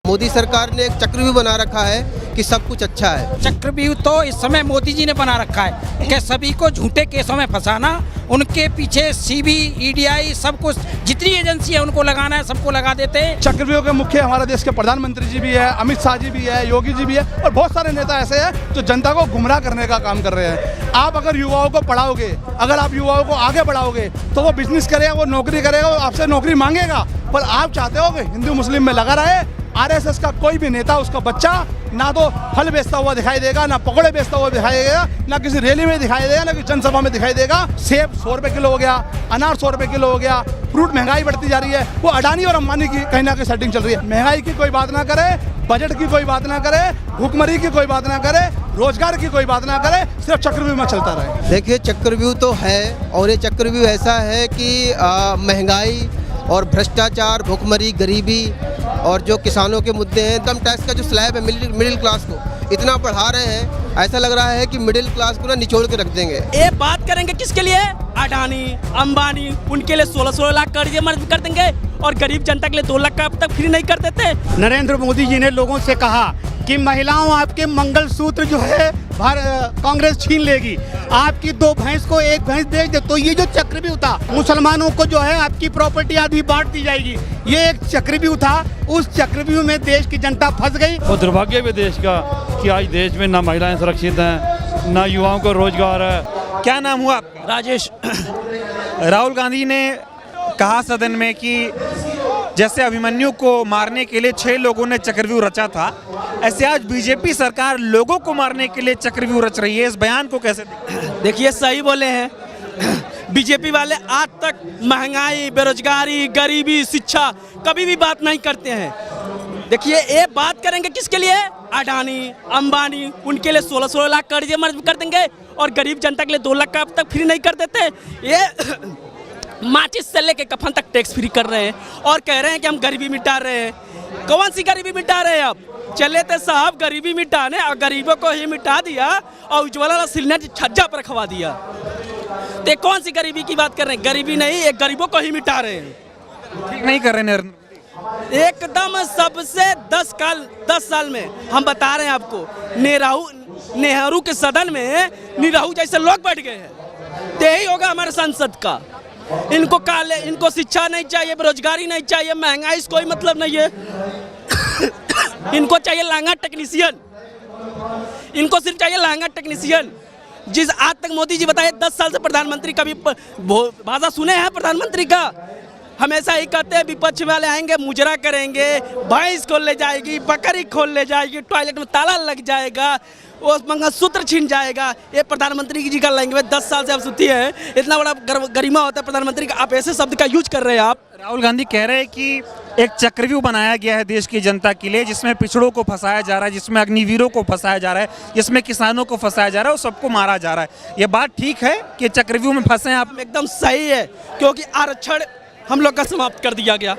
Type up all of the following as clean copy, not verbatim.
मोदी सरकार ने एक चक्रव्यूह बना रखा है कि सब कुछ अच्छा है। चक्रव्यूह तो इस समय मोदी जी ने बना रखा है कि सभी को झूठे केसों में फंसाना, उनके पीछे सीबी, ईडीआई, सब कुछ जितनी एजेंसी है उनको लगाना है, सबको लगा देते हैं। चक्रव्यूह के मुख्य हमारे देश के प्रधानमंत्री जी भी है, अमित शाह जी भी है, योगी जी भी है और बहुत सारे नेता ऐसे हैं जो जनता को गुमराह करने का काम कर रहे हैं। आप अगर युवाओं को पढ़ाओगे, अगर आप युवाओं को आगे बढ़ाओगे तो वो बिजनेस करेगा, वो नौकरी करेगा, वो आपसे नौकरी मांगेगा। पर आप चाहते हो कि हिंदू मुस्लिम में लगा रहे। आरएसएस का कोई भी नेता, उसका बच्चा ना तो फल बेचता हुआ दिखाई देगा, ना पकौड़े बेचता हुआ दिखाई देगा, ना किसी रैली में दिखाई देगा, ना किसी जनसभा में दिखाई देगा। सेब 100 रुपये किलो हो गया, अनार 100 रुपये किलो हो गया, फ्रूट महंगाई बढ़ती जा रही है। वो अडानी और अंबानी की कहीं ना कहीं सेटिंग चल रही है। महंगाई की कोई बात ना करे, बजट की कोई बात ना करे, भूखमरी की कोई बात ना करे, रोजगार की कोई बात ना करे, सिर्फ चक्रव्यूह में चलता रहे। देखिए, चक्रव्यूह तो है और ये चक्रव्यूह ऐसा है कि महंगाई और भ्रष्टाचार, भूखमरी, गरीबी और जो किसानों के मुद्दे हैं, इनकम टैक्स का जो स्लैब है मिडिल क्लास को इतना बढ़ा रहे हैं, ऐसा लग रहा है कि मिडिल क्लास को ना निचोड़ के रख देंगे। ये बात करेंगे किसके लिए? अडानी, अंबानी, उनके लिए 16-16 लाख कर्जे माफ कर देंगे और गरीब जनता के लिए 2 लाख का अब तक फ्री नहीं कर देते। नरेंद्र मोदी जी ने लोगों से कहा कि महिलाओं आपके मंगलसूत्र जो है कांग्रेस छीन लेगी, आपकी 2 भैंस को 1 भैंस बेच दे। तो ये जो चक्रव्यूह था, मुसलमानों को जो है आपकी प्रॉपर्टी आदि बांट दी जाएगी, ये एक चक्रव्यूह था। उस चक्रव्यूह में देश की जनता फंस गई। और दुर्भाग्य भी देश का कि आज देश में ना महिलाएं सुरक्षित हैं, ना युवाओं को रोजगार है। क्या नाम हुआ आपका? राजेश। राहुल गांधी ने कहा सदन में कि जैसे अभिमन्यु को मारने के लिए 6 लोगों ने चक्रव्यूह रचा था, ऐसे आज बीजेपी सरकार लोगों को मारने के लिए चक्रव्यूह रच रही है। इस बयान को कैसे देखिए, सही बोले हैं। बीजेपी वाले आज तक महंगाई, बेरोजगारी, गरीबी, शिक्षा कभी भी बात नहीं करते हैं। देखिए, ये बात करेंगे किसके लिए? अडानी, अंबानी, उनके लिए 16-16 लाख कर्जे माफ कर देंगे और गरीब जनता के लिए 2 लाख का अब तक फ्री नहीं कर देते। ये माचिस से लेके कफन तक टैक्स फ्री कर रहे हैं और कह रहे हैं कि हम गरीबी मिटा रहे हैं। कौन सी गरीबी मिटा रहे हैं? अब चले थे साहब गरीबी मिटाने और गरीबों को ही मिटा दिया और उज्ज्वला सिलेंडर छज्जा पर रखवा दिया। तो कौन सी गरीबी की बात कर रहे हैं? गरीबी नहीं, एक गरीबों को ही मिटा रहे हैं। ठीक नहीं कर रहे नरेंद्र? एकदम सबसे 10 साल में हम बता रहे हैं आपको, नेहरू के सदन में निराहू जैसे लोग बैठ गए हैं। यही होगा हमारे संसद का। इनको शिक्षा नहीं चाहिए, बेरोजगारी नहीं चाहिए, महंगाई से कोई मतलब नहीं है। इनको चाहिए लांगा टेक्नीशियन, इनको सिर्फ चाहिए लांगा टेक्नीशियन। जिस आज तक मोदी जी बताए 10 साल से प्रधानमंत्री कभी भाषा सुने हैं प्रधानमंत्री का? हमेशा ही कहते हैं विपक्ष वाले आएंगे मुजरा करेंगे, भैंस खोल ले जाएगी, बकरी खोल ले जाएगी, टॉयलेट में ताला लग जाएगा, वो मंगलसूत्र छीन जाएगा। ये प्रधानमंत्री जी का लैंग्वेज 10 साल से आप सुनती है। इतना बड़ा गरिमा होता है प्रधानमंत्री का, आप ऐसे शब्द का यूज कर रहे हैं। आप राहुल गांधी कह रहे हैं कि एक चक्रव्यूह बनाया गया है देश की जनता के लिए, जिसमें पिछड़ों को फंसाया जा रहा है, जिसमें अग्निवीरों को फंसाया जा रहा है, जिसमें किसानों को फंसाया जा रहा है और सबको मारा जा रहा है। ये बात ठीक है कि चक्रव्यूह में फंसे हैं आप? एकदम सही है, क्योंकि आरक्षण हम लोग का समाप्त कर दिया गया।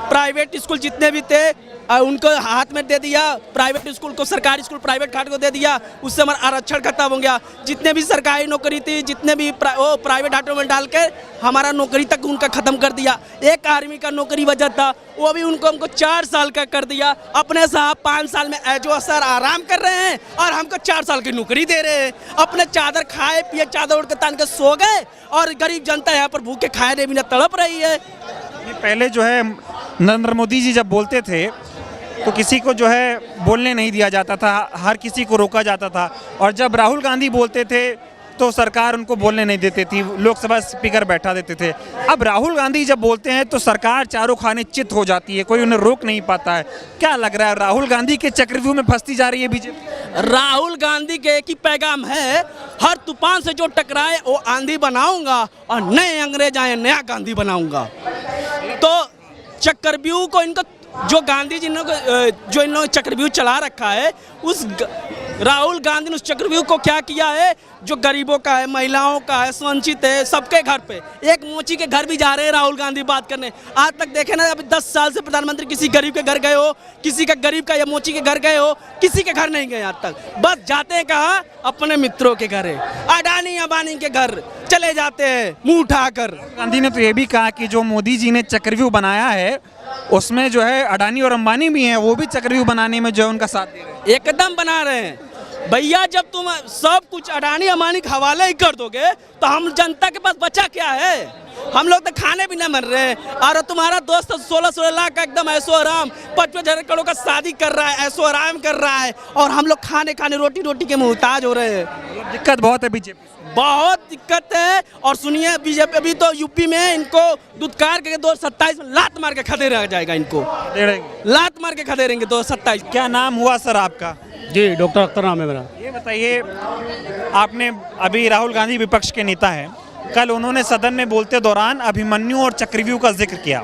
प्राइवेट स्कूल जितने भी थे उनको हाथ में दे दिया, प्राइवेट स्कूल को, सरकारी स्कूल प्राइवेट घाट को दे दिया, उससे हमारा आरक्षण खत्म हो गया। जितने भी सरकारी नौकरी थी, जितने भी वो प्राइवेट हाथों में डाल के हमारा नौकरी तक उनका खत्म कर दिया। एक आर्मी का नौकरी वजह था, वो भी हमको 4 साल का कर दिया। अपने साहब 5 साल में एजो सर आराम कर रहे हैं और हमको 4 साल की नौकरी दे रहे हैं। अपने चादर खाए पिए, चादर उड़ के तान के सो गए और गरीब जनता यहाँ पर भूखे खाए रहे बिना तड़प रही है। पहले जो है नरेंद्र मोदी जी जब बोलते थे तो किसी को जो है बोलने नहीं दिया जाता था, हर किसी को रोका जाता था। और जब राहुल गांधी बोलते थे तो सरकार उनको बोलने नहीं देती थी, लोकसभा स्पीकर बैठा देते थे। अब राहुल गांधी जब बोलते हैं तो सरकार चारों खाने चित हो जाती है, कोई उन्हें रोक नहीं पाता है। क्या लग रहा है, राहुल गांधी के चक्रव्यूह में फंसती जा रही है बीजेपी? राहुल गांधी के एक ही पैगाम है, हर तूफान से जो टकराए वो आंधी बनाऊंगा और नए अंग्रेज आए नया गांधी बनाऊंगा। तो चक्रव्यूह को इनको जो गांधी जी ने जो इन लोगों ने चक्रव्यूह चला रखा है, उस राहुल गांधी ने उस चक्रव्यूह को क्या किया है? जो गरीबों का है, महिलाओं का है, वंचित है, सबके घर पे, एक मोची के घर भी जा रहे हैं राहुल गांधी बात करने। आज तक देखे ना, अभी 10 साल से प्रधानमंत्री किसी गरीब के घर गए हो, किसी का गरीब का या मोची के घर गए हो? किसी के घर नहीं गए आज तक। बस जाते हैं कहाँ? अपने मित्रों के घर, अडानी अंबानी के घर चले जाते हैं मुंह उठाकर। गांधी ने तो ये भी कहा कि जो मोदी जी ने चक्रव्यूह बनाया है उसमें जो है अडानी और अंबानी भी हैं, वो भी चक्रव्यूह बनाने में जो है उनका साथ दे रहे हैं। एकदम बना रहे हैं भैया। जब तुम सब कुछ अडानी अमानी के हवाले ही कर दोगे तो हम जनता के पास बचा क्या है? हम लोग तो खाने भी नहीं मर रहे हैं। और तुम्हारा दोस्त 16-16 लाख का एकदम ऐसो आराम 55 करोड़ का शादी कर रहा है, ऐसो आराम कर रहा है, और हम लोग खाने रोटी के मुहताज हो रहे हैं। दिक्कत बहुत है बीजेपी, बहुत दिक्कत है। और सुनिए, बीजेपी अभी तो यूपी में इनको दुत्कार के 227 में लात मार के खदे रह जाएगा। इनको लात मार के खदे रहेंगे 227। क्या नाम हुआ सर आपका? जी डॉक्टर अख्तर नाम है मेरा। ये बताइए, आपने अभी राहुल गांधी विपक्ष के नेता हैं, कल उन्होंने सदन में बोलते दौरान अभिमन्यु और चक्रव्यूह का जिक्र किया।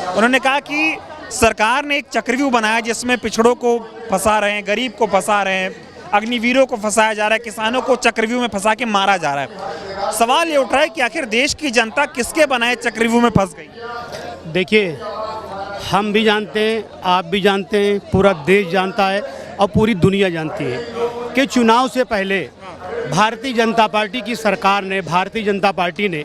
उन्होंने कहा कि सरकार ने एक चक्रव्यूह बनाया जिसमें पिछड़ों को फंसा रहे हैं, गरीब को फंसा रहे हैं, अग्निवीरों को फंसाया जा रहा है, किसानों को चक्रव्यूह में फंसा के मारा जा रहा है। सवाल ये उठ रहा है कि आखिर देश की जनता किसके बनाए चक्रव्यूह में फंस गई? देखिए, हम भी जानते हैं, आप भी जानते हैं, पूरा देश जानता है और पूरी दुनिया जानती है कि चुनाव से पहले भारतीय जनता पार्टी की सरकार ने, भारतीय जनता पार्टी ने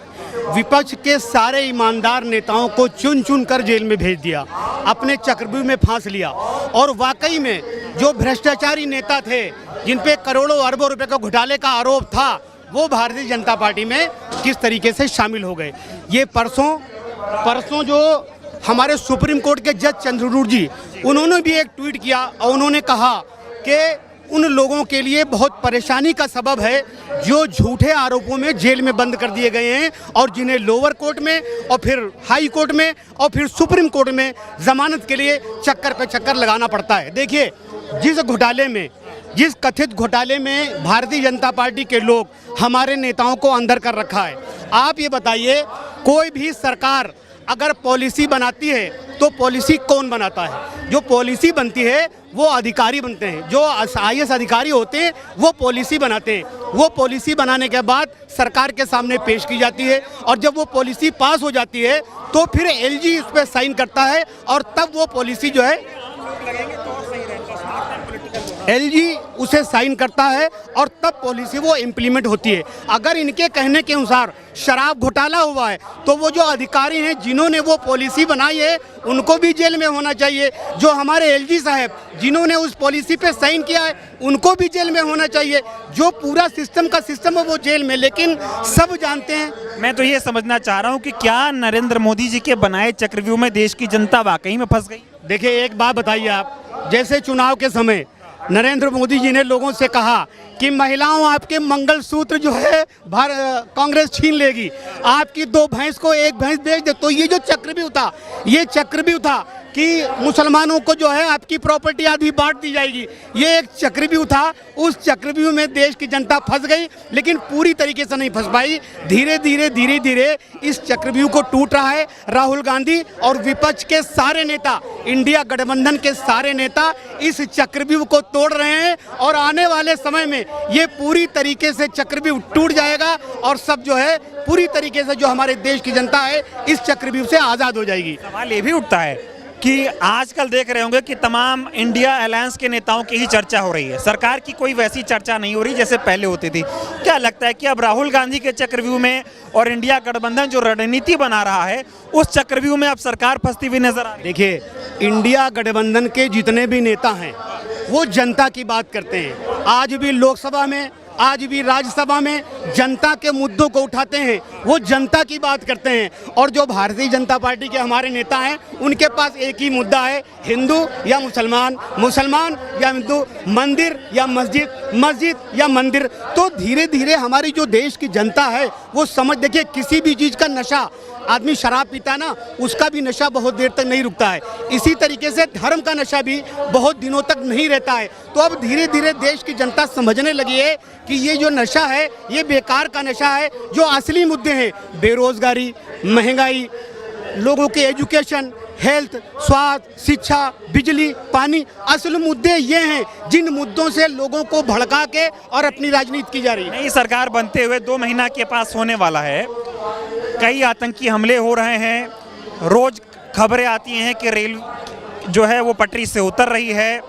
विपक्ष के सारे ईमानदार नेताओं को चुन चुन कर जेल में भेज दिया, अपने चक्रव्यूह में फांस लिया। और वाकई में जो भ्रष्टाचारी नेता थे, जिन पे करोड़ों अरबों रुपए का घोटाले का आरोप था, वो भारतीय जनता पार्टी में किस तरीके से शामिल हो गए। ये परसों जो हमारे सुप्रीम कोर्ट के जज चंद्रचूड़ जी, उन्होंने भी एक ट्वीट किया और उन्होंने कहा कि उन लोगों के लिए बहुत परेशानी का सबब है जो झूठे आरोपों में जेल में बंद कर दिए गए हैं और जिन्हें लोअर कोर्ट में और फिर हाई कोर्ट में और फिर सुप्रीम कोर्ट में जमानत के लिए चक्कर पे चक्कर लगाना पड़ता है। देखिए, जिस कथित घोटाले में भारतीय जनता पार्टी के लोग हमारे नेताओं को अंदर कर रखा है, आप ये बताइए, कोई भी सरकार अगर पॉलिसी बनाती है तो पॉलिसी कौन बनाता है? जो पॉलिसी बनती है वो अधिकारी बनते हैं, जो IAS अधिकारी होते हैं वो पॉलिसी बनाते हैं। वो पॉलिसी बनाने के बाद सरकार के सामने पेश की जाती है और जब वो पॉलिसी पास हो जाती है तो फिर LG उस पर साइन करता है और तब वो पॉलिसी जो है LG उसे साइन करता है और तब पॉलिसी वो इम्प्लीमेंट होती है। अगर इनके कहने के अनुसार शराब घोटाला हुआ है तो वो जो अधिकारी हैं जिन्होंने वो पॉलिसी बनाई है उनको भी जेल में होना चाहिए। जो हमारे LG साहब जिन्होंने उस पॉलिसी पे साइन किया है उनको भी जेल में होना चाहिए। जो पूरा सिस्टम का सिस्टम है वो जेल में। लेकिन सब जानते हैं, मैं तो ये समझना चाह रहा हूँ कि क्या नरेंद्र मोदी जी के बनाए चक्रव्यूह में देश की जनता वाकई में फंस गई? देखिए, एक बात बताइए आप, जैसे चुनाव के समय नरेंद्र मोदी जी ने लोगों से कहा कि महिलाओं आपके मंगलसूत्र जो है कांग्रेस छीन लेगी, आपकी 2 भैंस को 1 भैंस बेच दे, तो ये जो चक्रव्यूह था, ये चक्रव्यूह था कि मुसलमानों को जो है आपकी प्रॉपर्टी आधी बांट दी जाएगी, ये एक चक्रव्यूह था। उस चक्रव्यूह में देश की जनता फंस गई, लेकिन पूरी तरीके से नहीं फंस पाई। धीरे धीरे इस चक्रव्यूह को टूट रहा है। राहुल गांधी और विपक्ष के सारे नेता, इंडिया गठबंधन के सारे नेता इस चक्रव्यूह को तोड़ रहे हैं और आने वाले समय में ये पूरी तरीके से चक्रव्यूह टूट जाएगा और सब जो है पूरी तरीके से जो हमारे देश की जनता है इस चक्रव्यूह से आज़ाद हो जाएगी। सवाल ये भी उठता है कि आजकल देख रहे होंगे कि तमाम इंडिया अलायंस के नेताओं की ही चर्चा हो रही है, सरकार की कोई वैसी चर्चा नहीं हो रही जैसे पहले होती थी। क्या लगता है कि अब राहुल गांधी के चक्रव्यूह में और इंडिया गठबंधन जो रणनीति बना रहा है उस चक्रव्यूह में अब सरकार फंसती हुई नजर आ रही है? देखिए, इंडिया गठबंधन के जितने भी नेता हैं वो जनता की बात करते हैं। आज भी लोकसभा में, आज भी राज्यसभा में जनता के मुद्दों को उठाते हैं, वो जनता की बात करते हैं। और जो भारतीय जनता पार्टी के हमारे नेता हैं उनके पास एक ही मुद्दा है, हिंदू या मुसलमान, मुसलमान या हिंदू, मंदिर या मस्जिद, मस्जिद या मंदिर। तो धीरे धीरे हमारी जो देश की जनता है वो समझ, देखिए, किसी भी चीज़ का नशा, आदमी शराब पीता है ना, उसका भी नशा बहुत देर तक नहीं रुकता है। इसी तरीके से धर्म का नशा भी बहुत दिनों तक नहीं रहता है। तो अब धीरे धीरे देश की जनता समझने लगी है कि ये जो नशा है ये बेकार का नशा है। जो असली मुद्दे हैं, बेरोजगारी, महंगाई, लोगों के एजुकेशन, हेल्थ, स्वास्थ्य, शिक्षा, बिजली, पानी, असल मुद्दे ये हैं जिन मुद्दों से लोगों को भड़का के और अपनी राजनीति की जा रही है। नई सरकार बनते हुए 2 महीना के पास होने वाला है, कई आतंकी हमले हो रहे हैं, रोज खबरें आती हैं कि रेल जो है वो पटरी से उतर रही है,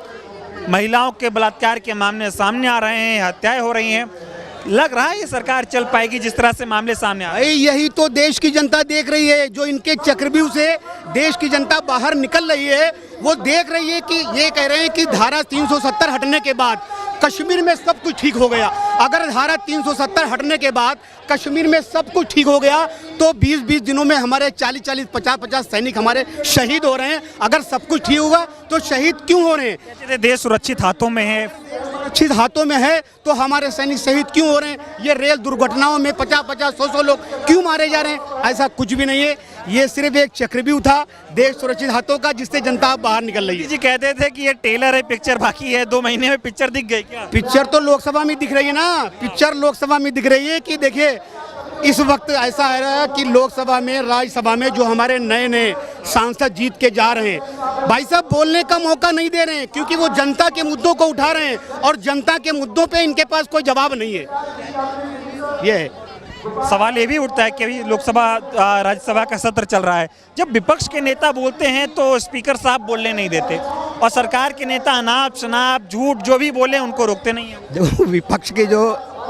महिलाओं के बलात्कार के मामले सामने आ रहे हैं, हत्याएं हो रही हैं। लग रहा है ये सरकार चल पाएगी जिस तरह से मामले सामने आ रहे हैं? भाई यही तो देश की जनता देख रही है, जो इनके चक्रव्यूह से देश की जनता बाहर निकल रही है। वो देख रही है कि ये कह रहे हैं कि धारा 370 हटने के बाद कश्मीर में सब कुछ ठीक हो गया। अगर धारा 370 हटने के बाद कश्मीर में सब कुछ ठीक हो गया तो 20-20 दिनों में हमारे 40-40, 50-50 सैनिक हमारे शहीद हो रहे हैं। अगर सब कुछ ठीक होगा तो शहीद क्यों हो रहे हैं? कहते थे देश सुरक्षित हाथों में है, सुरक्षित हाथों में है तो हमारे सैनिक शहीद क्यों हो रहे हैं? ये रेल दुर्घटनाओं में 50-50, 100-100 लोग क्यों मारे जा रहे हैं? ऐसा कुछ भी नहीं है। ये सिर्फ एक चक्रव्यूह था देश सुरक्षित हाथों का, जिससे जनता बाहर निकल रही है। जी कहते थे कि ये टेलर है, पिक्चर बाकी है, 2 महीने में पिक्चर दिख गई क्या? पिक्चर तो लोकसभा में दिख रही है ना, पिक्चर लोकसभा में दिख रही है कि देखिए इस वक्त ऐसा है कि लोकसभा में, राज्यसभा में जो हमारे नए नए सांसद जीत के जा रहे हैं, भाई साहब बोलने का मौका नहीं दे रहे हैं, क्योंकि वो जनता के मुद्दों को उठा रहे हैं और जनता के मुद्दों पे इनके पास कोई जवाब नहीं है। ये है सवाल ये भी उठता है कि अभी लोकसभा राज्यसभा का सत्र चल रहा है, जब विपक्ष के नेता बोलते हैं तो स्पीकर साहब बोलने नहीं देते और सरकार के नेता अनाप शनाप झूठ जो भी बोले उनको रोकते नहीं है। जो विपक्ष के जो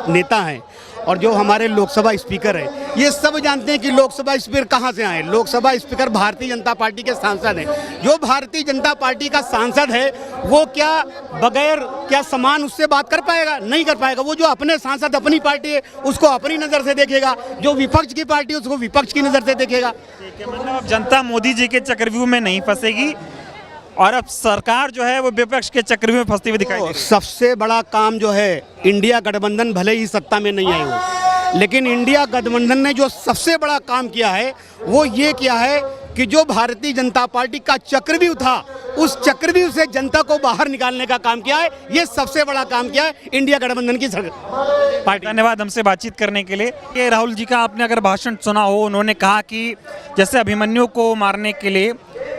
नेता हैं और जो हमारे लोकसभा स्पीकर हैं, ये सब जानते हैं कि लोकसभा स्पीकर कहाँ से आए। लोकसभा स्पीकर भारतीय जनता पार्टी के सांसद हैं। जो भारतीय जनता पार्टी का सांसद है वो क्या बगैर क्या समान उससे बात कर पाएगा? नहीं कर पाएगा। वो जो अपने सांसद, अपनी पार्टी है उसको अपनी नज़र से देखेगा, जो विपक्ष की पार्टी है उसको विपक्ष की नज़र से देखेगा। मतलब अब जनता मोदी जी के चक्रव्यूह में नहीं फंसेगी और अब सरकार जो है वो विपक्ष के चक्रव्यूह में फंसती हुई दिखाई दे रही है। सबसे बड़ा काम जो है, इंडिया गठबंधन भले ही सत्ता में नहीं आई हो, लेकिन इंडिया गठबंधन ने जो सबसे बड़ा काम किया है वो ये किया है कि जो भारतीय जनता पार्टी का चक्रव्यूह था उस चक्रव्यूह से जनता को बाहर निकालने का काम किया है। ये सबसे बड़ा काम किया है इंडिया गठबंधन की पार्टी। धन्यवाद हमसे बातचीत करने के लिए। ये राहुल जी का आपने अगर भाषण सुना हो, उन्होंने कहा कि जैसे अभिमन्यु को मारने के लिए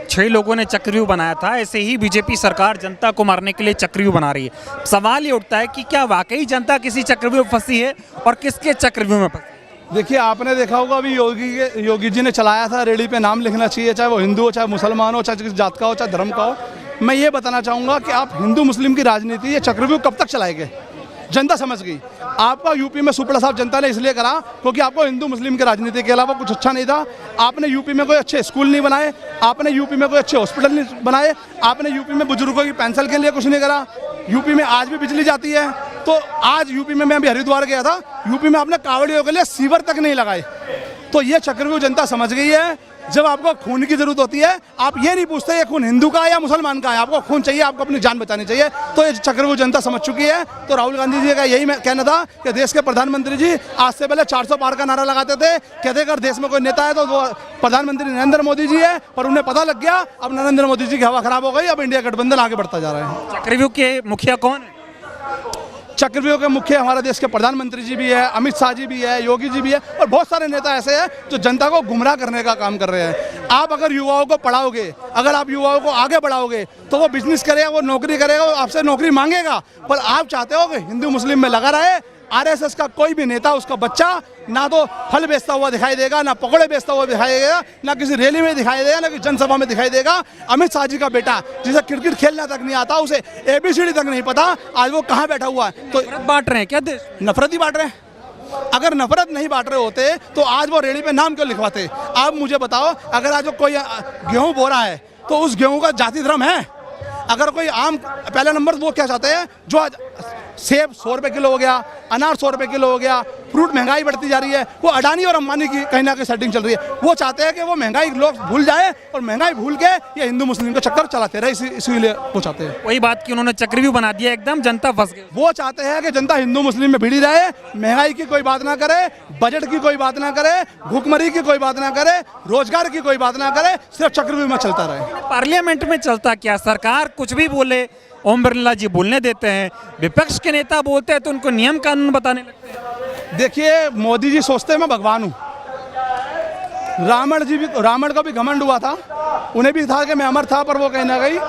6 लोगों ने चक्रव्यूह बनाया था, ऐसे ही बीजेपी सरकार जनता को मारने के लिए चक्रव्यूह बना रही है। सवाल ये उठता है कि क्या वाकई जनता किसी चक्रव्यूह में फंसी है और किसके चक्रव्यूह में फंसी? देखिए, आपने देखा होगा अभी योगी जी ने चलाया था रेडी पे नाम लिखना चाहिए, चाहे वो हिंदू हो, चाहे मुसलमान हो, चाहे किसी जात का हो, चाहे धर्म का हो। मैं ये बताना चाहूँगा कि आप हिंदू मुस्लिम की राजनीति, ये चक्रव्यूह कब तक चलाएंगे? जनता समझ गई। आपका यूपी में सुपड़ा साहब जनता ने इसलिए करा क्योंकि आपको हिंदू मुस्लिम की राजनीति के अलावा कुछ अच्छा नहीं था। आपने यूपी में कोई अच्छे स्कूल नहीं बनाए, आपने यूपी में कोई अच्छे हॉस्पिटल नहीं बनाए, आपने यूपी में बुजुर्गों की पेंशन के लिए कुछ नहीं करा। यूपी में आज भी बिजली जाती है, तो आज यूपी में, मैं अभी हरिद्वार गया था, यूपी में आपने कांवड़ियों के लिए सीवर तक नहीं लगाए। तो ये चक्रव्यूह जनता समझ गई है। जब आपको खून की जरूरत होती है, आप ये नहीं पूछते ये खून हिंदू का है या मुसलमान का है, आपको खून चाहिए, आपको अपनी जान बचानी चाहिए। तो ये चक्रव्यूह जनता समझ चुकी है। तो राहुल गांधी जी का यही कहना था कि देश के प्रधानमंत्री जी आज से पहले 400 पार का नारा लगाते थे, कहते अगर देश में कोई नेता है तो वो प्रधानमंत्री नरेंद्र मोदी जी है, पर उन्हें पता लग गया अब नरेंद्र मोदी जी की हवा खराब हो गई, अब इंडिया गठबंधन आगे बढ़ता जा रहा है। चक्रव्यूह के मुखिया कौन है? चक्रव्यूह के मुख्य हमारे देश के प्रधानमंत्री जी भी है, अमित शाह जी भी है, योगी जी भी है, और बहुत सारे नेता ऐसे हैं जो जनता को गुमराह करने का काम कर रहे हैं। आप अगर युवाओं को पढ़ाओगे, अगर आप युवाओं को आगे बढ़ाओगे तो वो बिजनेस करेगा, वो नौकरी करेगा, वो आपसे नौकरी मांगेगा। पर आप चाहते हो कि हिंदू मुस्लिम में लगा रहे। आरएसएस का कोई भी नेता, उसका बच्चा ना तो फल बेचता हुआ दिखाई देगा, ना पकौड़े बेचता हुआ दिखाई देगा, ना किसी रैली में दिखाई देगा, ना किसी जनसभा में दिखाई देगा। अमित शाह जी का बेटा जिसे क्रिकेट खेलना तक नहीं आता, उसे ABCD तक नहीं पता, आज वो कहाँ बैठा हुआ है। तो बांट रहे हैं क्या देश? नफरत ही बांट रहे हैं। अगर नफरत नहीं बांट रहे होते तो आज वो रेडी पे नाम क्यों लिखवाते? आप मुझे बताओ, अगर आज कोई गेहूं बो रहा है तो उस गेहूं का जाति धर्म है? अगर कोई आम, पहला नंबर वो क्या चाहते हैं, जो आज सेब 100 रुपये किलो हो गया, अनार 100 रुपये किलो हो गया, फ्रूट महंगाई बढ़ती जा रही है, वो अडानी और अंबानी की कहीं ना कहीं सेटिंग चल रही है। वो चाहते हैं कि वो महंगाई लोग भूल जाए और महंगाई भूल के ये हिंदू मुस्लिम का चक्कर चलाते रहे, इसीलिए वो चाहते हैं। वही बात कि उन्होंने चक्रव्यूह बना दिया, एकदम जनता फंस गई। वो चाहते हैं कि जनता हिंदू मुस्लिम में भिड़ी रहे, महंगाई की कोई बात ना करे, बजट की कोई बात ना करे, भूखमरी की कोई बात ना करे, रोजगार की कोई बात ना करे, सिर्फ चक्रव्यूह में चलता रहे। पार्लियामेंट में चलता क्या? सरकार कुछ भी बोले, ओम बिरला जी बोलने देते हैं, विपक्ष के नेता बोलते हैं तो उनको नियम कानून बताने लगते हैं। देखिए, मोदी जी सोचते हैं मैं भगवान हूँ। रावण का भी घमंड हुआ था, उन्हें भी था कि मैं अमर था, पर वो कहीं ना कहीं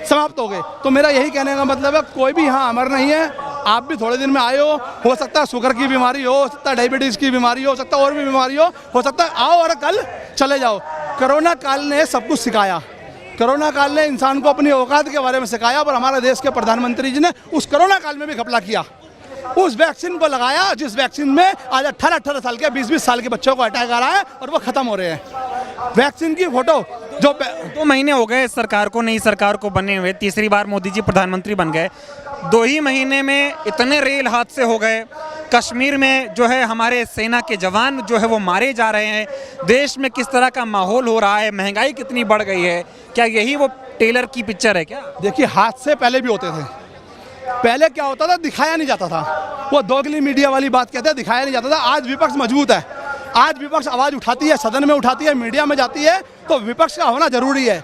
समाप्त हो गए। तो मेरा यही कहने का मतलब है, कोई भी यहाँ अमर नहीं है। आप भी थोड़े दिन में आए हो सकता है शुगर की बीमारी हो सकता है डायबिटीज़ की बीमारी हो सकता है और भी बीमारी हो सकता है आओ और कल चले जाओ। कोरोना काल ने सब कुछ सिखाया, कोरोना काल ने इंसान को अपनी औकात के बारे में सिखाया, पर हमारे देश के प्रधानमंत्री जी ने उस कोरोना काल में भी घपला किया। उस वैक्सीन को लगाया जिस वैक्सीन में आज 18-18 साल के 20-20 साल के बच्चों को अटैक आ रहा है और वो खत्म हो रहे हैं। वैक्सीन की फोटो जो 2 महीने हो गए सरकार को, नई सरकार को बने हुए, तीसरी बार मोदी जी प्रधानमंत्री बन गए। 2 ही महीने में इतने रेल हादसे हो गए, कश्मीर में जो है हमारे सेना के जवान जो है वो मारे जा रहे हैं, देश में किस तरह का माहौल हो रहा है, महंगाई कितनी बढ़ गई है। क्या यही वो टेलर की पिक्चर है क्या? देखिए, हादसे पहले भी होते थे। पहले क्या होता था, दिखाया नहीं जाता था। वो दोगली मीडिया वाली बात कहते हैं, दिखाया नहीं जाता था। आज विपक्ष मजबूत है, आज विपक्ष आवाज उठाती है, सदन में उठाती है, मीडिया में जाती है, तो विपक्ष का होना जरूरी है।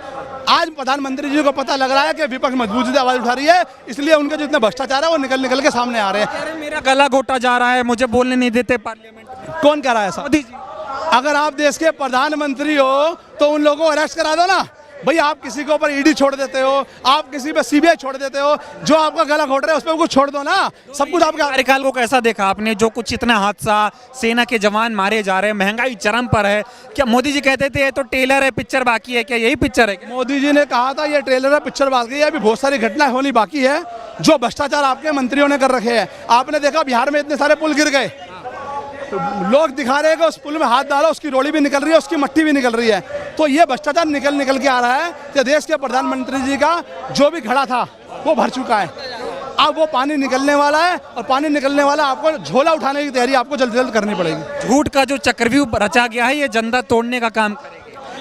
आज प्रधानमंत्री जी को पता लग रहा है कि विपक्ष मजबूती से आवाज उठा रही है, इसलिए उनके जितने भ्रष्टाचार है वो निकल निकल के सामने आ रहे हैं। अरे मेरा गला घोटा जा रहा है, मुझे बोलने नहीं देते पार्लियामेंट। कौन कह रहा है ऐसा? मोदी जी। अगर आप देश के प्रधानमंत्री हो तो उन लोगों को अरेस्ट करा दो ना भाई। आप किसी के ऊपर ईडी छोड़ देते हो, आप किसी पे सीबीआई छोड़ देते हो, जो आपका गला घोट रहे हैं उस पर कुछ छोड़ दो ना। सब कुछ आपका कार्यकाल को कैसा देखा आपने, जो कुछ इतना हादसा, सेना के जवान मारे जा रहे हैं, महंगाई चरम पर है। क्या मोदी जी कहते थे ये तो टेलर है, पिक्चर बाकी है, क्या यही पिक्चर है? मोदी जी ने कहा था ये ट्रेलर है, पिक्चर बाकी है, अभी बहुत सारी घटनाएं होनी बाकी है। जो भ्रष्टाचार आपके मंत्रियों ने कर रखे हैं, आपने देखा बिहार में इतने सारे पुल गिर गए, लोग दिखा रहे हैं कि उस पुल में हाथ डालो, उसकी रोड़ी भी निकल रही है, उसकी मट्टी भी निकल रही है। तो ये भ्रष्टाचार निकल के आ रहा है कि देश के प्रधानमंत्री जी का जो भी घड़ा था वो भर चुका है। अब वो पानी निकलने वाला है, और पानी निकलने वाला, आपको झोला उठाने की तैयारी आपको जल्द से जल्द करनी पड़ेगी। झूठ का जो चक्रव्यूह रचा गया है, ये जनता तोड़ने का काम करेगी।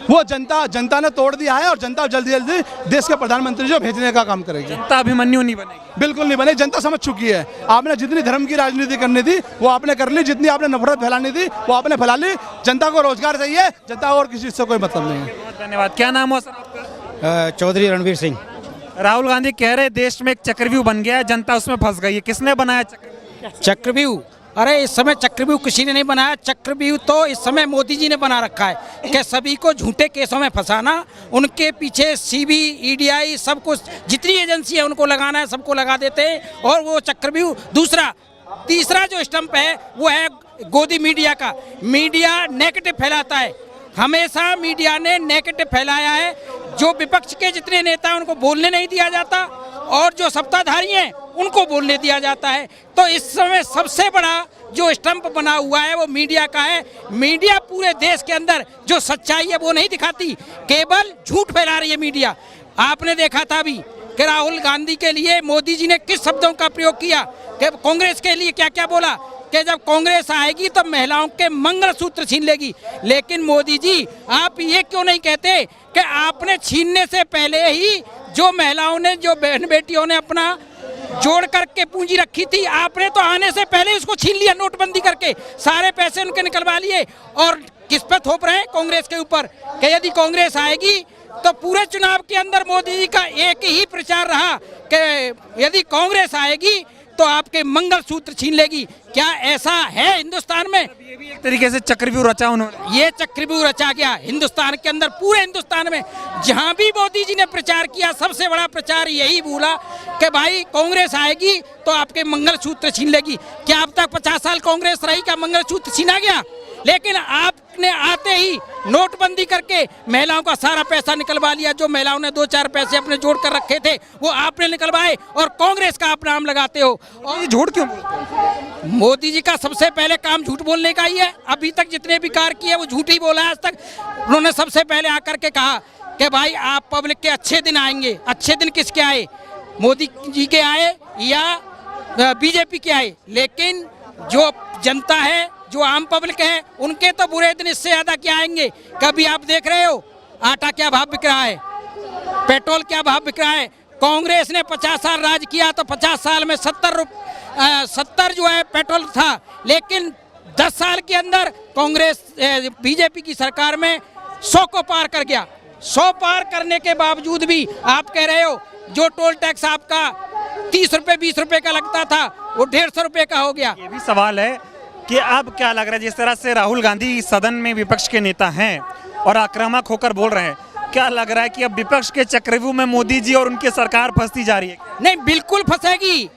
वो जनता ने तोड़ दिया है, और जनता जल्दी जल्दी देश के प्रधानमंत्री जी को भेजने का काम करेगी। जनता अभिमन्यु नहीं बनेगी, बिल्कुल नहीं बनेगी। जनता समझ चुकी है, आपने जितनी धर्म की राजनीति करनी थी वो आपने कर ली, जितनी आपने नफरत फैलानी थी वो आपने फैला ली। जनता को रोजगार चाहिए, जनता और किसी से कोई मतलब नहीं है। धन्यवाद। क्या नाम हो सर आपका? चौधरी रणवीर सिंह। राहुल गांधी कह रहे देश में एक चक्रव्यूह बन गया है, जनता उसमें फंस गई है। किसने बनाया चक्रव्यूह? चक्रव्यूह? अरे इस समय चक्रव्यूह किसी ने नहीं बनाया, चक्रव्यूह तो इस समय मोदी जी ने बना रखा है कि सभी को झूठे केसों में फंसाना, उनके पीछे सीबी, ईडीआई, सब कुछ जितनी एजेंसी है उनको लगाना है, सबको लगा देते हैं और वो चक्रव्यूह। तीसरा जो स्टंप है वो है गोदी मीडिया का। मीडिया नेगेटिव फैलाता है, हमेशा मीडिया ने नेगेटिव फैलाया है। जो विपक्ष के जितने नेता हैं उनको बोलने नहीं दिया जाता, और जो सत्ताधारी हैं उनको बोलने दिया जाता है। तो इस समय सबसे बड़ा जो स्टंप बना हुआ है वो मीडिया का है। मीडिया पूरे देश के अंदर जो सच्चाई है वो नहीं दिखाती, केवल झूठ फैला रही है मीडिया। आपने देखा था अभी कि राहुल गांधी के लिए मोदी जी ने किस शब्दों का प्रयोग किया, कि कांग्रेस के लिए क्या क्या बोला कि जब कांग्रेस आएगी तो महिलाओं के मंगलसूत्र छीन लेगी। लेकिन मोदी जी आप ये क्यों नहीं कहते कि आपने छीनने से पहले ही जो महिलाओं ने, जो बहन बेटियों ने अपना जोड़ करके पूंजी रखी थी, आपने तो आने से पहले उसको छीन लिया, नोटबंदी करके सारे पैसे उनके निकलवा लिए। और किस पे थोप रहे हैं? कांग्रेस के ऊपर, कि यदि कांग्रेस आएगी तो पूरे चुनाव के अंदर मोदी जी का एक ही प्रचार रहा कि यदि कांग्रेस आएगी तो आपके मंगलसूत्र छीन लेगी। क्या ऐसा है हिंदुस्तान में? ये भी एक तरीके से चक्रव्यूह रचा उन्होंने। ये चक्रव्यूह रचा गया हिंदुस्तान के अंदर, पूरे हिंदुस्तान में जहां भी मोदी जी ने प्रचार किया, सबसे बड़ा प्रचार यही बोला कि भाई कांग्रेस आएगी तो आपके मंगलसूत्र छीन लेगी। क्या अब तक 50 साल कांग्रेस रही, का मंगलसूत्र छीना गया? लेकिन आपने आते ही नोटबंदी करके महिलाओं का सारा पैसा निकलवा लिया। जो महिलाओं ने 2-4 पैसे अपने जोड़ कर रखे थे वो आपने निकलवाए, और कांग्रेस का आप नाम लगाते हो। और ये झूठ क्यों बोलते हैं? मोदी जी का सबसे पहले काम झूठ बोलने का ही है। अभी तक जितने भी कार्य किए वो झूठ ही बोला है आज तक। उन्होंने सबसे पहले आकर के कहा कि भाई आप पब्लिक के अच्छे दिन आएंगे। अच्छे दिन किसके आए? मोदी जी के आए या बीजेपी के आए? लेकिन जो जनता है, जो आम पब्लिक है, उनके तो बुरे दिन इससे ज्यादा क्या आएंगे। कभी आप देख रहे हो आटा क्या भाव बिक रहा है, पेट्रोल क्या भाव बिक रहा है? कांग्रेस ने 50 साल राज किया तो 50 साल में 70 जो है पेट्रोल था, लेकिन 10 साल के अंदर कांग्रेस बीजेपी की सरकार में 100 को पार कर गया। 100 पार करने के बावजूद भी आप कह रहे हो जो टोल टैक्स आपका 30 रुपए 20 रुपए का लगता था वो 150 रुपए का हो गया। ये भी सवाल है कि अब क्या लग रहा है, जिस तरह से राहुल गांधी सदन में विपक्ष के नेता हैं और आक्रामक होकर बोल रहे हैं, क्या लग रहा है कि अब विपक्ष के चक्रव्यूह में मोदी जी और उनकी सरकार फंसती जा रही है? नहीं, बिल्कुल फंसेगी।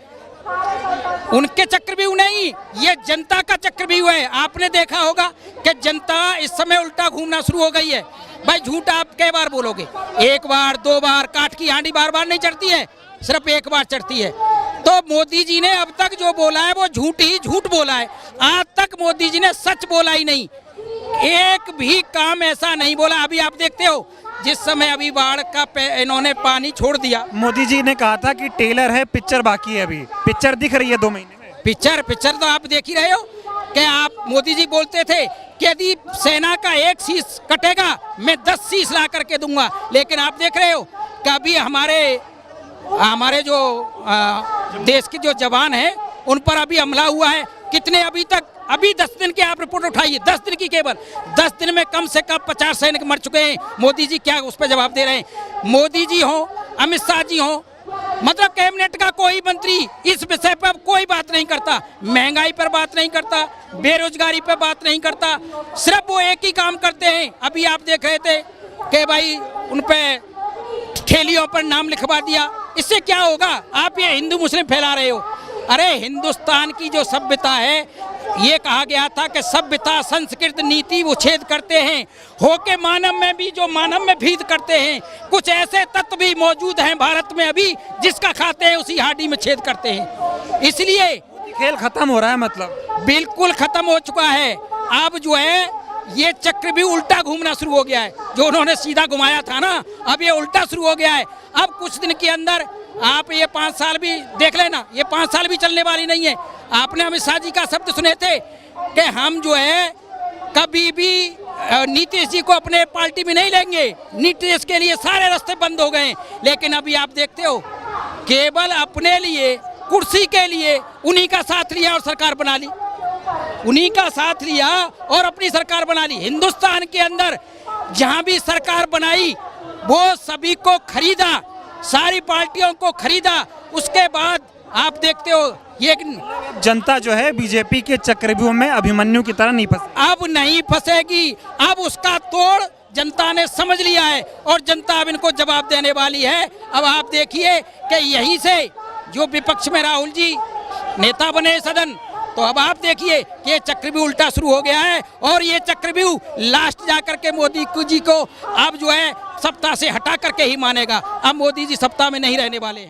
उनके चक्रव्यूह नहीं, ये जनता का चक्रव्यूह है। आपने देखा होगा कि जनता इस समय उल्टा घूमना शुरू हो गई है। भाई झूठ आप कई बार बोलोगे? 1 बार 2 बार, काठ की हांडी बार बार नहीं चढ़ती है, सिर्फ 1 बार चढ़ती है। तो तो मोदी जी ने अब तक जो बोला है वो झूठ ही झूठ बोला है। आज तक मोदी जी ने सच बोला ही नहीं, एक भी काम ऐसा नहीं बोला। अभी आप देखते हो जिस समय अभी बाढ़ का इन्होंने पानी छोड़ दिया, मोदी जी ने कहा था कि टेलर है, पिक्चर बाकी है, अभी पिक्चर दिख रही है 2 महीने में। पिक्चर तो आप देख ही रहे हो कि आप मोदी जी बोलते थे कि यदि सेना का एक शीश कटेगा मैं 10 शीश ला करके दूंगा, लेकिन आप देख रहे हो कि अभी हमारे जो देश के जो जवान हैं उन पर अभी हमला हुआ है। कितने अभी तक, अभी 10 दिन की आप रिपोर्ट उठाइए, 10 दिन की केवल 10 दिन में कम से कम 50 सैनिक मर चुके हैं। मोदी जी क्या उस पर जवाब दे रहे हैं? मोदी जी हो, अमित शाह जी हो, मतलब कैबिनेट का कोई मंत्री इस विषय पर कोई बात नहीं करता, महंगाई पर बात नहीं करता, बेरोजगारी पर बात नहीं करता, सिर्फ वो एक ही काम करते हैं। अभी आप देख रहे थे कि भाई उन पे ठेलियों पर नाम लिखवा दिया, इससे क्या होगा? आप ये हिंदू मुस्लिम फैला रहे हो। अरे हिंदुस्तान की जो सभ्यता है, ये कहा गया था कि सभ्यता संस्कृत नीति वो छेद करते हैं, होके मानव में भी जो मानव में भेद करते हैं। कुछ ऐसे तत्व भी मौजूद हैं भारत में अभी, जिसका खाते हैं उसी हाडी में छेद करते हैं। इसलिए खेल खत्म हो रहा है, मतलब बिल्कुल खत्म हो चुका है। अब जो है ये चक्र भी उल्टा घूमना शुरू हो गया है। जो उन्होंने सीधा घुमाया था ना, अब ये उल्टा शुरू हो गया है। अब कुछ दिन के अंदर आप ये 5 साल भी देख लेना, ये 5 साल भी चलने वाली नहीं है। आपने अमित शाह जी का शब्द सुने थे कि हम जो है कभी भी नीतीश जी को अपने पार्टी में नहीं लेंगे, नीतीश के लिए सारे रास्ते बंद हो गए। लेकिन अभी आप देखते हो केवल अपने लिए, कुर्सी के लिए उन्हीं का साथ लिया और सरकार बना ली, उन्हीं का साथ लिया और अपनी सरकार बना ली। हिंदुस्तान के अंदर जहां भी सरकार बनाई वो सभी को खरीदा, सारी पार्टियों को खरीदा। उसके बाद आप देखते हो ये जनता जो है बीजेपी के चक्रव्यूह में अभिमन्यु की तरह नहीं फंसी। अब नहीं फंसेगी, अब उसका तोड़ जनता ने समझ लिया है और जनता अब इनको जवाब देने वाली है। अब आप देखिए कि यहीं से जो विपक्ष में राहुल जी नेता बने सदन, तो अब आप देखिए कि ये चक्रव्यूह उल्टा शुरू हो गया है और ये चक्रव्यूह लास्ट जाकर के मोदी जी को अब जो है सत्ता से हटा करके ही मानेगा। अब मोदी जी सत्ता में नहीं रहने वाले हैं।